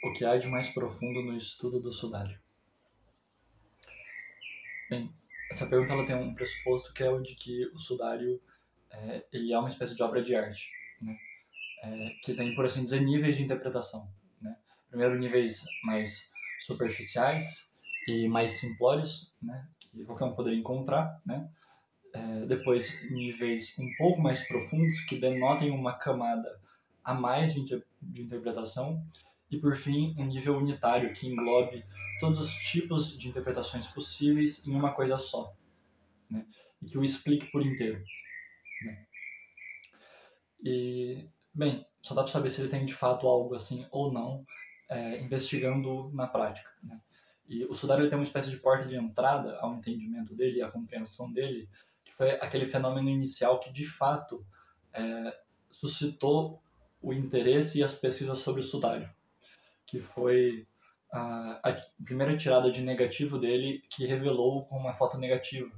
O que há de mais profundo no estudo do sudário? Bem, essa pergunta ela tem um pressuposto que é o de que o sudário ele é uma espécie de obra de arte, né? Que tem, por assim dizer, níveis de interpretação, né? Primeiro, níveis mais superficiais e mais simplórios, né? Que qualquer um poderia encontrar, né? Depois, níveis um pouco mais profundos, que denotem uma camada a mais de interpretação. E, por fim, um nível unitário, que englobe todos os tipos de interpretações possíveis em uma coisa só, né? E que o explique por inteiro, né? E, bem, só dá para saber se ele tem de fato algo assim ou não, investigando na prática, né? E o sudário tem uma espécie de porta de entrada ao entendimento dele e à compreensão dele, que foi aquele fenômeno inicial que de fato suscitou o interesse e as pesquisas sobre o sudário, que foi a primeira tirada de negativo dele, que revelou como uma foto negativa,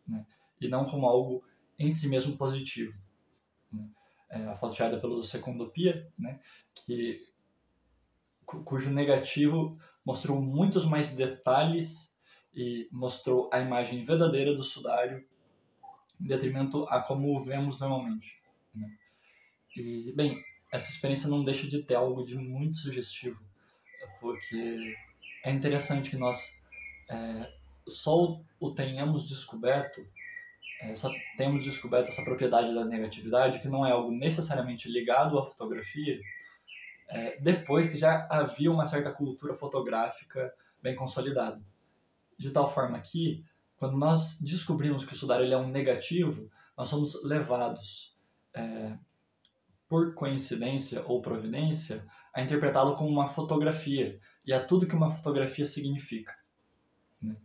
né? E não como algo em si mesmo positivo, né? A foto tirada pelo Secondopia, né? Cujo negativo mostrou muitos mais detalhes e mostrou a imagem verdadeira do sudário em detrimento a como o vemos normalmente, né? E, bem, essa experiência não deixa de ter algo de muito sugestivo, porque é interessante que nós só tenhamos descoberto, só temos descoberto essa propriedade da negatividade, que não é algo necessariamente ligado à fotografia, depois que já havia uma certa cultura fotográfica bem consolidada. De tal forma que, quando nós descobrimos que o sudário ele é um negativo, nós somos levados, por coincidência ou providência, a interpretá-lo como uma fotografia e a tudo que uma fotografia significa, né?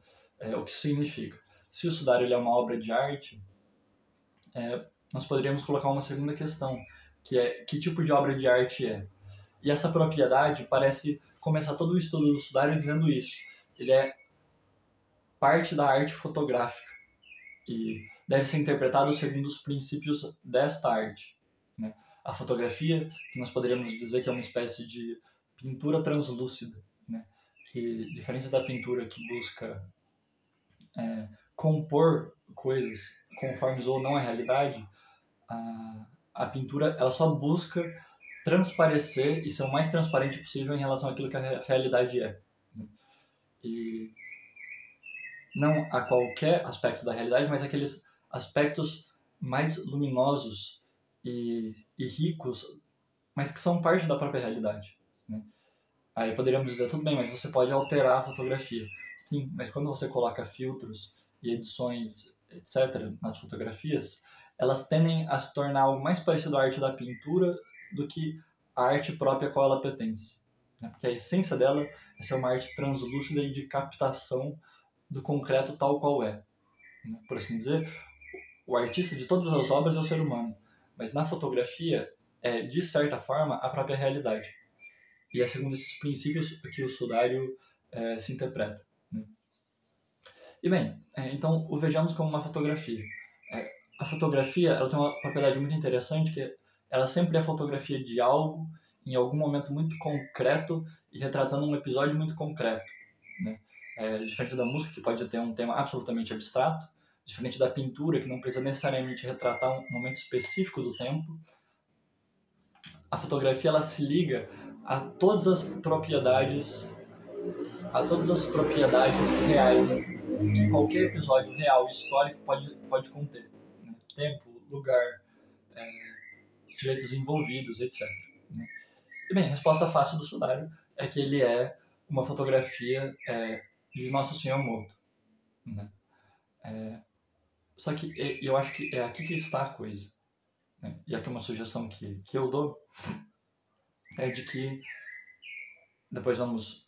O que significa? Se o sudário ele é uma obra de arte, nós poderíamos colocar uma segunda questão, que é que tipo de obra de arte é? E essa propriedade parece começar todo o estudo do sudário dizendo isso. Ele é parte da arte fotográfica e deve ser interpretado segundo os princípios desta arte, né? A fotografia, que nós poderíamos dizer que é uma espécie de pintura translúcida, né? Que, diferente da pintura que busca compor coisas conformes ou não a realidade, a pintura ela só busca transparecer e ser o mais transparente possível em relação àquilo que a realidade é, né? E não a qualquer aspecto da realidade, mas aqueles aspectos mais luminosos e ricos, mas que são parte da própria realidade, né? Aí poderíamos dizer, tudo bem, mas você pode alterar a fotografia. Sim, mas quando você coloca filtros e edições, etc., nas fotografias, elas tendem a se tornar algo mais parecido à arte da pintura do que a arte própria a qual ela pertence, né? Porque a essência dela é ser uma arte translúcida e de captação do concreto tal qual é, né? Por assim dizer, o artista de todas as obras é o ser humano, mas na fotografia é, de certa forma, a própria realidade. E é segundo esses princípios que o sudário se interpreta, né? E bem, então o vejamos como uma fotografia. A fotografia ela tem uma propriedade muito interessante, que ela sempre é fotografia de algo em algum momento muito concreto e retratando um episódio muito concreto, né? Diferente da música, que pode ter um tema absolutamente abstrato, diferente da pintura, que não precisa necessariamente retratar um momento específico do tempo, a fotografia ela se liga a todas as propriedades reais que qualquer episódio real e histórico pode conter, né? Tempo, lugar, sujeitos envolvidos, etc., né? E bem, a resposta fácil do sudário é que ele é uma fotografia de Nosso Senhor morto, né? Só que eu acho que é aqui que está a coisa, né? E aqui uma sugestão que eu dou é de que, depois vamos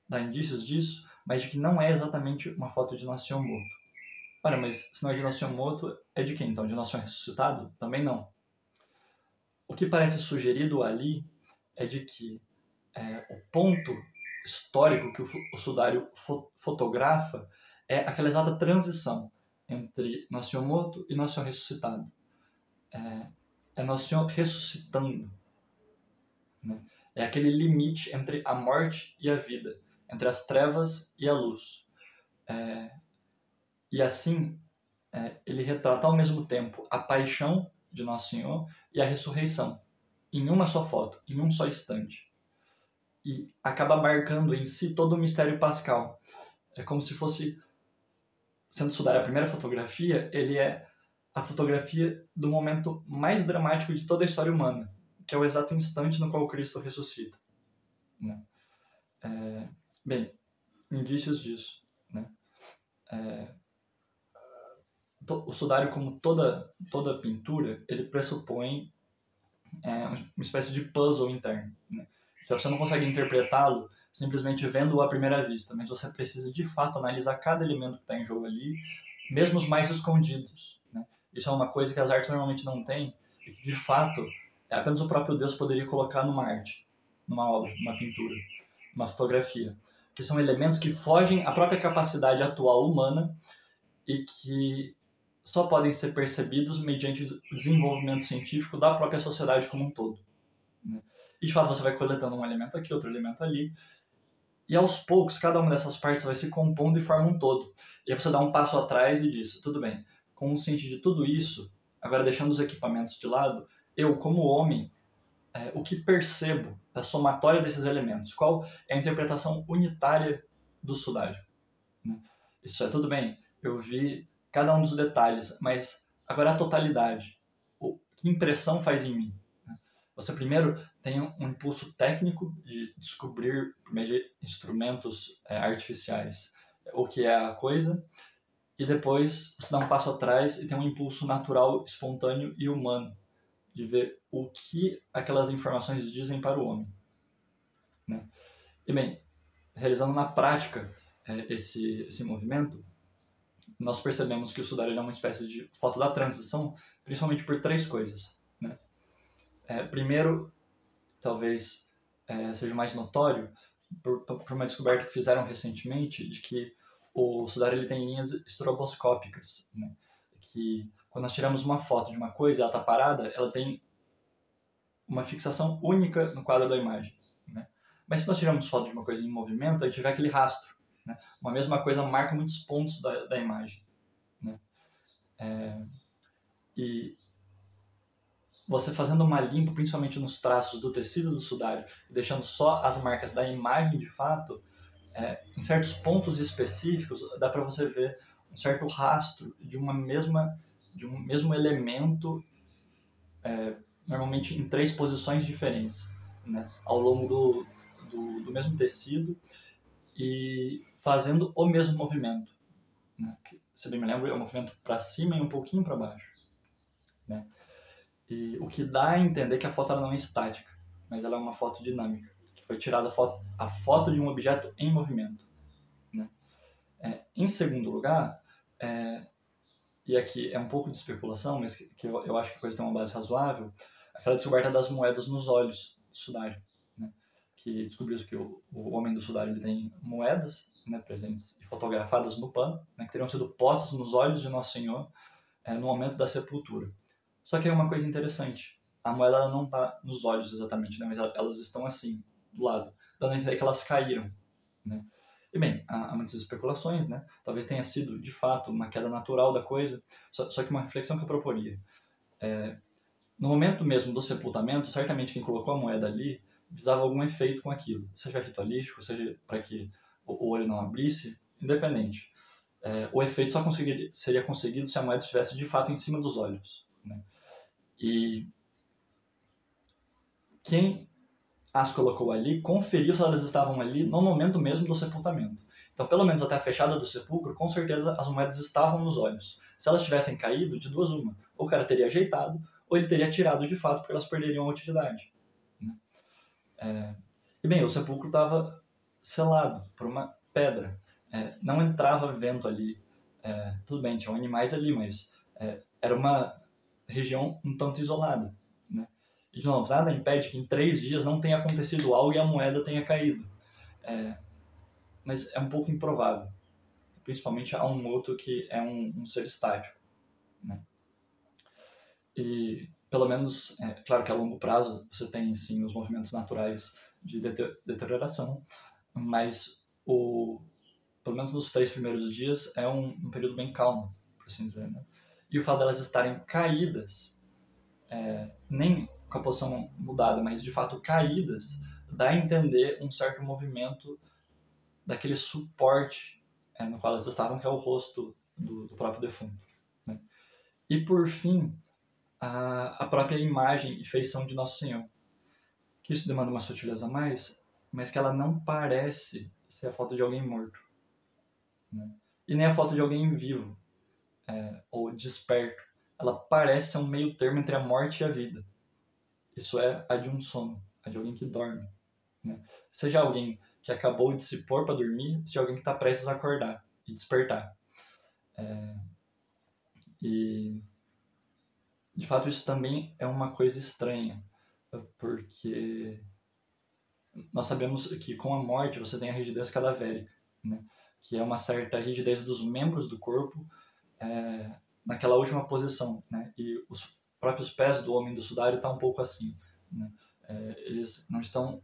dar indícios disso, mas de que não é exatamente uma foto de Nosso Senhor morto. Ora, mas se não é de Nosso Senhor morto, é de quem então? De Nosso Senhor ressuscitado? Também não. O que parece sugerido ali é de que o ponto histórico que o sudário fotografa é aquela exata transição entre Nosso Senhor morto e Nosso Senhor ressuscitado. É Nosso Senhor ressuscitando, né? É aquele limite entre a morte e a vida, entre as trevas e a luz. E assim, ele retrata ao mesmo tempo a paixão de Nosso Senhor e a ressurreição, em uma só foto, em um só instante. E acaba marcando em si todo o mistério pascal. É como se fosse, sendo estudar a primeira fotografia, ele é a fotografia do momento mais dramático de toda a história humana, que é o exato instante no qual Cristo ressuscita. Né? Bem, indícios disso. Né? O sudário, como toda pintura, ele pressupõe uma espécie de puzzle interno. Né? Você não consegue interpretá-lo simplesmente vendo-o à primeira vista, mas você precisa de fato analisar cada elemento que está em jogo ali, mesmo os mais escondidos. Né? Isso é uma coisa que as artes normalmente não têm, e que de fato apenas o próprio Deus poderia colocar numa arte, numa obra, numa pintura, numa fotografia. Que são elementos que fogem à própria capacidade atual humana e que só podem ser percebidos mediante o desenvolvimento científico da própria sociedade como um todo. Né? E de fato você vai coletando um elemento aqui, outro elemento ali, e aos poucos cada uma dessas partes vai se compondo e forma um todo. E aí você dá um passo atrás e diz, tudo bem, consciente de tudo isso, agora deixando os equipamentos de lado, eu como homem, o que percebo da somatória desses elementos? Qual é a interpretação unitária do sudário? Né? Isso é tudo bem, eu vi cada um dos detalhes, mas agora a totalidade. Que impressão faz em mim? Você primeiro tem um impulso técnico de descobrir, por meio de instrumentos artificiais, o que é a coisa, e depois você dá um passo atrás e tem um impulso natural, espontâneo e humano de ver o que aquelas informações dizem para o homem. Né? E bem, realizando na prática esse movimento, nós percebemos que o sudário é uma espécie de foto da transição, principalmente por três coisas. Né? Primeiro, talvez seja mais notório, por uma descoberta que fizeram recentemente, de que o sudário ele tem linhas estroboscópicas, né? Que quando nós tiramos uma foto de uma coisa e ela está parada, ela tem uma fixação única no quadro da imagem. Né? Mas se nós tiramos foto de uma coisa em movimento, a gente vê aquele rastro. Né? Uma mesma coisa marca muitos pontos da imagem. Né? E você fazendo uma limpa, principalmente nos traços do tecido do sudário, deixando só as marcas da imagem de fato, em certos pontos específicos dá para você ver um certo rastro de um mesmo elemento, normalmente em três posições diferentes, né, ao longo do mesmo tecido e fazendo o mesmo movimento. Né, que, se bem me lembro, é um movimento para cima e um pouquinho para baixo. Né? E o que dá a entender que a foto ela não é estática, mas ela é uma foto dinâmica, que foi tirada a foto de um objeto em movimento. Né? Em segundo lugar, e aqui é um pouco de especulação, mas que eu acho que a coisa tem uma base razoável, aquela descoberta das moedas nos olhos do sudário. Né? Que descobriu que o homem do sudário ele tem moedas, né, presentes e fotografadas no pano, né, que teriam sido postas nos olhos de Nosso Senhor no momento da sepultura. Só que é uma coisa interessante. A moeda ela não está nos olhos exatamente, né? Mas elas estão assim, do lado, dando a entender que elas caíram. Né? E bem, há muitas especulações, né? Talvez tenha sido, de fato, uma queda natural da coisa, só que uma reflexão que eu proporia. No momento mesmo do sepultamento, certamente quem colocou a moeda ali visava algum efeito com aquilo, seja ritualístico, seja para que o olho não abrisse, independente. O efeito só seria conseguido se a moeda estivesse de fato em cima dos olhos. Né? E quem as colocou ali conferiu se elas estavam ali no momento mesmo do sepultamento. Então, pelo menos até a fechada do sepulcro, com certeza as moedas estavam nos olhos. Se elas tivessem caído, de duas uma, ou o cara teria ajeitado, ou ele teria tirado de fato, porque elas perderiam a utilidade. Né? E bem, o sepulcro estava selado por uma pedra. Não entrava vento ali. Tudo bem, tinham animais ali, mas era uma região um tanto isolada. Né? E, de novo, nada impede que em 3 dias não tenha acontecido algo e a moeda tenha caído. Mas é um pouco improvável. Principalmente a um outro que é um ser estático. Né? E, pelo menos, claro que a longo prazo você tem, sim, os movimentos naturais de deterioração, mas pelo menos nos 3 primeiros dias é um período bem calmo, por assim dizer, né? E o fato delas estarem caídas, nem com a posição mudada, mas de fato caídas, dá a entender um certo movimento daquele suporte no qual elas estavam, que é o rosto do próprio defunto, né? E por fim, a própria imagem e feição de Nosso Senhor, que isso demanda uma sutileza a mais, mas que ela não parece ser a foto de alguém morto, né? E nem a foto de alguém vivo, ou desperto. Ela parece ser um meio termo entre a morte e a vida. Isso é a de um sono, a de alguém que dorme, né? Seja alguém que acabou de se pôr para dormir, seja alguém que está prestes a acordar e despertar. E, de fato, isso também é uma coisa estranha, porque nós sabemos que com a morte você tem a rigidez cadavérica, né? Que é uma certa rigidez dos membros do corpo naquela última posição, né? E os próprios pés do homem do sudário estão um pouco assim, né? Eles não estão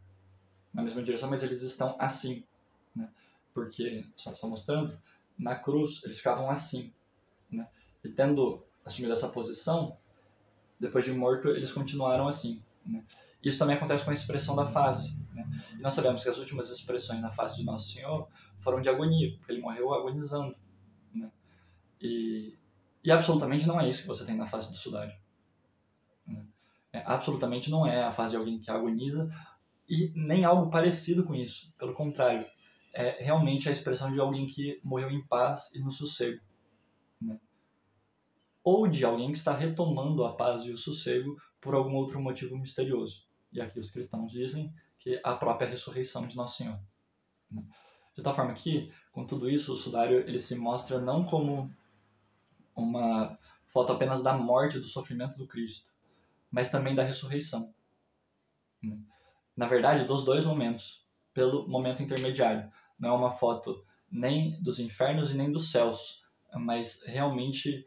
na mesma direção, mas eles estão assim, né? Porque, só mostrando, na cruz eles ficavam assim, né? E tendo assumido essa posição, depois de morto eles continuaram assim, né? Isso também acontece com a expressão da face, né? E nós sabemos que as últimas expressões na face de Nosso Senhor foram de agonia, porque ele morreu agonizando, né? E absolutamente não é isso que você tem na face do sudário, né? Absolutamente não é a face de alguém que agoniza, e nem algo parecido com isso. Pelo contrário, é realmente a expressão de alguém que morreu em paz e no sossego, né? Ou de alguém que está retomando a paz e o sossego por algum outro motivo misterioso. E aqui os cristãos dizem que a própria ressurreição de Nosso Senhor, né? De tal forma que, com tudo isso, o sudário ele se mostra não como uma foto apenas da morte e do sofrimento do Cristo, mas também da ressurreição, né? Na verdade, dos dois momentos, pelo momento intermediário. Não é uma foto nem dos infernos e nem dos céus, mas realmente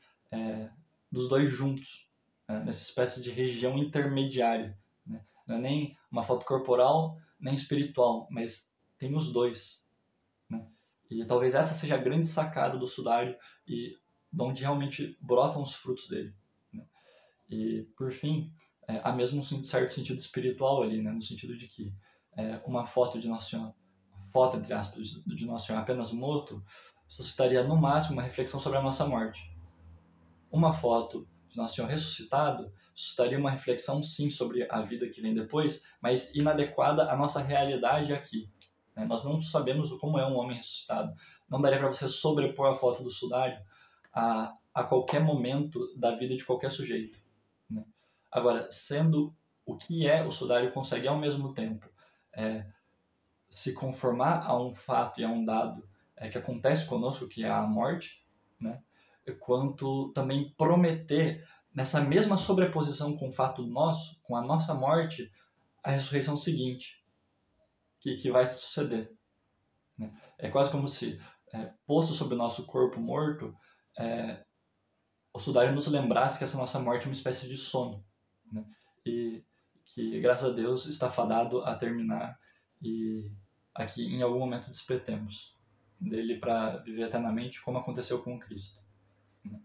dos dois juntos, né? Nessa espécie de região intermediária, né? Não é nem uma foto corporal nem espiritual, mas tem os dois, né? E talvez essa seja a grande sacada do sudário e de onde realmente brotam os frutos dele, né? E, por fim, há mesmo um certo sentido espiritual ali, né? No sentido de que uma foto de Nosso Senhor, foto, entre aspas, de Nosso Senhor apenas morto, suscitaria no máximo uma reflexão sobre a nossa morte. Uma foto de Nosso Senhor ressuscitado suscitaria uma reflexão, sim, sobre a vida que vem depois, mas inadequada à nossa realidade aqui, né? Nós não sabemos como é um homem ressuscitado. Não daria para você sobrepor a foto do sudário a qualquer momento da vida de qualquer sujeito, né? Agora, sendo o que é o sudário, consegue ao mesmo tempo se conformar a um fato e a um dado que acontece conosco, que é a morte, né? Quanto também prometer, nessa mesma sobreposição com o fato nosso, com a nossa morte, a ressurreição seguinte, que vai suceder, né? É quase como se, posto sobre o nosso corpo morto, o sudário nos lembrasse que essa nossa morte é uma espécie de sono, né? E que, graças a Deus, está fadado a terminar e aqui em algum momento despetemos dele para viver eternamente como aconteceu com Cristo, né?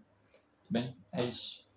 Bem, é isso.